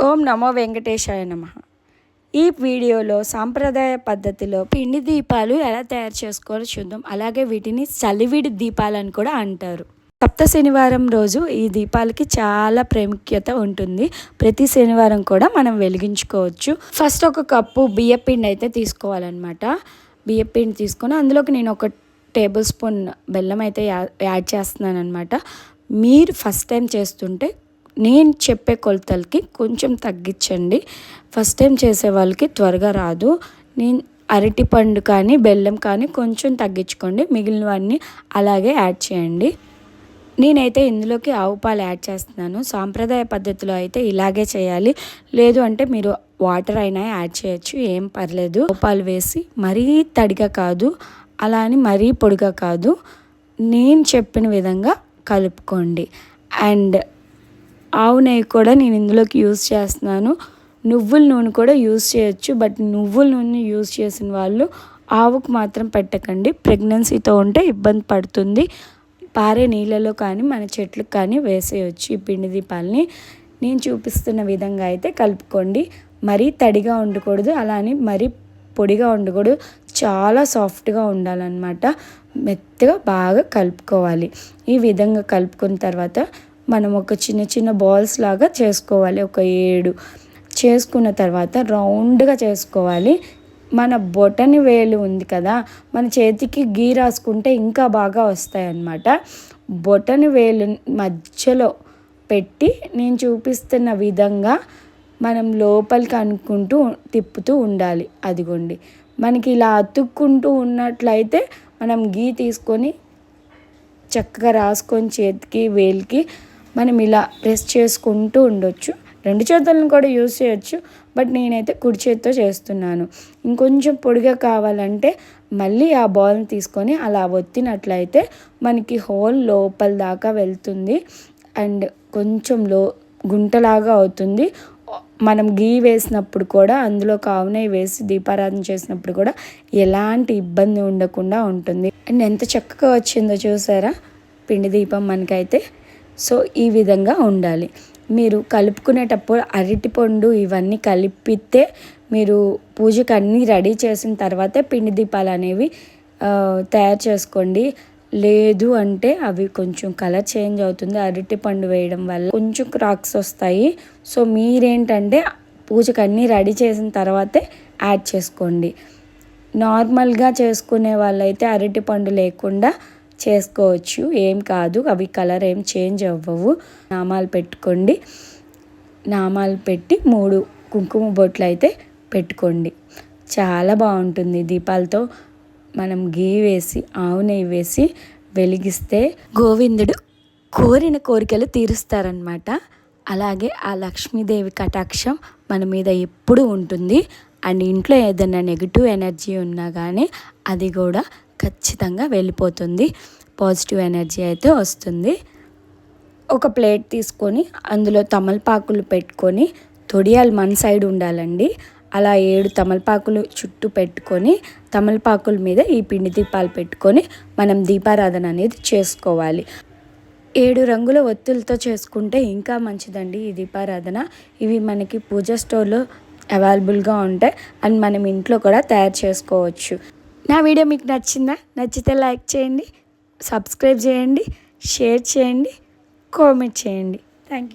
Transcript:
ఓం నమో వెంకటేశాయ నమః. ఈ వీడియోలో సాంప్రదాయ పద్ధతిలో పిండి దీపాలు ఎలా తయారు చేసుకోవాలో చూద్దాం. అలాగే వీటిని చలివిడి దీపాలని కూడా అంటారు. సప్త శనివారం రోజు ఈ దీపాలకి చాలా ప్రాముఖ్యత ఉంటుంది. ప్రతి శనివారం కూడా మనం వెలిగించుకోవచ్చు. ఫస్ట్ ఒక కప్పు బియ్యపిండి అయితే తీసుకోవాలన్నమాట. బియ్యపిండి తీసుకొని అందులోకి నేను 1 టేబుల్ స్పూన్ బెల్లం అయితే యాడ్ చేస్తున్నాను అనమాట. మీరు ఫస్ట్ టైం చేస్తుంటే నేను చెప్పే కొలతలకి కొంచెం తగ్గించండి. ఫస్ట్ టైం చేసే వాళ్ళకి త్వరగా రాదు. నేను అరటిపండు కానీ బెల్లం కానీ కొంచెం తగ్గించుకోండి, మిగిలినవన్నీ అలాగే యాడ్ చేయండి. నేనైతే ఇందులోకి ఆవు పాలు యాడ్ చేస్తున్నాను. సాంప్రదాయ పద్ధతిలో అయితే ఇలాగే చేయాలి. లేదు అంటే మీరు వాటర్ అయినా యాడ్ చేయొచ్చు, ఏం పర్లేదు. ఆవు పాలు వేసి మరీ తడిగా కాదు, అలా అని మరీ పొడిగా కాదు, నేను చెప్పిన విధంగా కలుపుకోండి. అండ్ ఆవు నెయ్యి కూడా నేను ఇందులోకి యూస్ చేస్తున్నాను. నువ్వుల నూనె కూడా యూస్ చేయొచ్చు, బట్ నువ్వుల నూనె యూస్ చేసిన వాళ్ళు ఆవుకు మాత్రం పెట్టకండి. ప్రెగ్నెన్సీతో ఉంటే ఇబ్బంది పడుతుంది. పారే నీళ్ళలో కానీ మన చెట్లకు కానీ వేసేయచ్చు ఈ పిండి దీపాలని. నేను చూపిస్తున్న విధంగా అయితే కలుపుకోండి. మరీ తడిగా ఉండకూడదు, అలా అని మరీ పొడిగా ఉండకూడదు, చాలా సాఫ్ట్గా ఉండాలన్నమాట. మెత్తగా బాగా కలుపుకోవాలి. ఈ విధంగా కలుపుకున్న తర్వాత మనం ఒక చిన్న చిన్న బాల్స్ లాగా చేసుకోవాలి. ఒక 7 చేసుకున్న తర్వాత రౌండ్గా చేసుకోవాలి. మన బొటని వేలు ఉంది కదా, మన చేతికి గీ రాసుకుంటే ఇంకా బాగా వస్తాయి అన్నమాట. బొటని వేలు మధ్యలో పెట్టి నేను చూపిస్తున్న విధంగా మనం లోపలికి అనుకుంటూ తిప్పుతూ ఉండాలి. అదిగోండి, మనకి ఇలా అతుక్కుంటూ ఉన్నట్లయితే మనం గీ తీసుకొని చక్కగా రాసుకొని చేతికి వేలికి మనం ఇలా ప్రెస్ చేసుకుంటూ ఉండొచ్చు. 2 చేతులను కూడా యూస్ చేయొచ్చు, బట్ నేనైతే కుడి చేతితో చేస్తున్నాను. ఇంకొంచెం పొడిగా కావాలంటే మళ్ళీ ఆ బాల్ని తీసుకొని అలా ఒత్తినట్లయితే మనకి హోల్ లోపల దాకా వెళ్తుంది అండ్ కొంచెం గుంటలాగా అవుతుంది. మనం గీ వేసినప్పుడు కూడా అందులో ఆవు నెయ్యి వేసి దీపారాధన చేసినప్పుడు కూడా ఎలాంటి ఇబ్బంది ఉండకుండా ఉంటుంది. అండ్ ఎంత చక్కగా వచ్చిందో చూసారా పిండి దీపం మనకైతే. సో ఈ విధంగా ఉండాలి. మీరు కలుపుకునేటప్పుడు అరటిపండు ఇవన్నీ కలిపితే మీరు పూజకు అన్నీ రెడీ చేసిన తర్వాతే పిండి దీపాలు అనేవి తయారు చేసుకోండి. లేదు అంటే అవి కొంచెం కలర్ చేంజ్ అవుతుంది. అరటిపండు వేయడం వల్ల కొంచెం క్రాక్స్ వస్తాయి. సో మీరేంటంటే పూజకు అన్నీ రెడీ చేసిన తర్వాతే యాడ్ చేసుకోండి. నార్మల్గా చేసుకునే వాళ్ళైతే అరటిపండు లేకుండా చేసుకోవచ్చు, ఏం కాదు, అవి కలర్ ఏం చేంజ్ అవ్వవు. నామాలు పెట్టుకోండి. నామాలు పెట్టి 3 కుంకుమ బొట్లు అయితే పెట్టుకోండి. చాలా బాగుంటుంది. దీపాలతో మనం గీ వేసి ఆవు నెయ్యి వేసి వెలిగిస్తే గోవిందుడు కోరిన కోరికలు తీరుస్తారనమాట. అలాగే ఆ లక్ష్మీదేవి కటాక్షం మన మీద ఎప్పుడు ఉంటుంది. అండ్ ఇంట్లో ఏదైనా నెగిటివ్ ఎనర్జీ ఉన్నా కానీ అది కూడా ఖచ్చితంగా వెళ్ళిపోతుంది. పాజిటివ్ ఎనర్జీ అయితే వస్తుంది. ఒక ప్లేట్ తీసుకొని అందులో తమలపాకులు పెట్టుకొని, తొడియాలు మన సైడ్ ఉండాలండి. అలా 7 తమలపాకులు చుట్టూ పెట్టుకొని తమలపాకుల మీద ఈ పిండి దీపాలు పెట్టుకొని మనం దీపారాధన అనేది చేసుకోవాలి. 7 రంగుల ఒత్తులతో చేసుకుంటే ఇంకా మంచిదండి ఈ దీపారాధన. ఇవి మనకి పూజా స్టోర్లో అవైలబుల్గా ఉంటాయి అండ్ మనం ఇంట్లో కూడా తయారు చేసుకోవచ్చు. నా వీడియో మీకు నచ్చిందా? నచ్చితే లైక్ చేయండి, సబ్స్క్రైబ్ చేయండి, షేర్ చేయండి, కామెంట్ చేయండి. Thank you.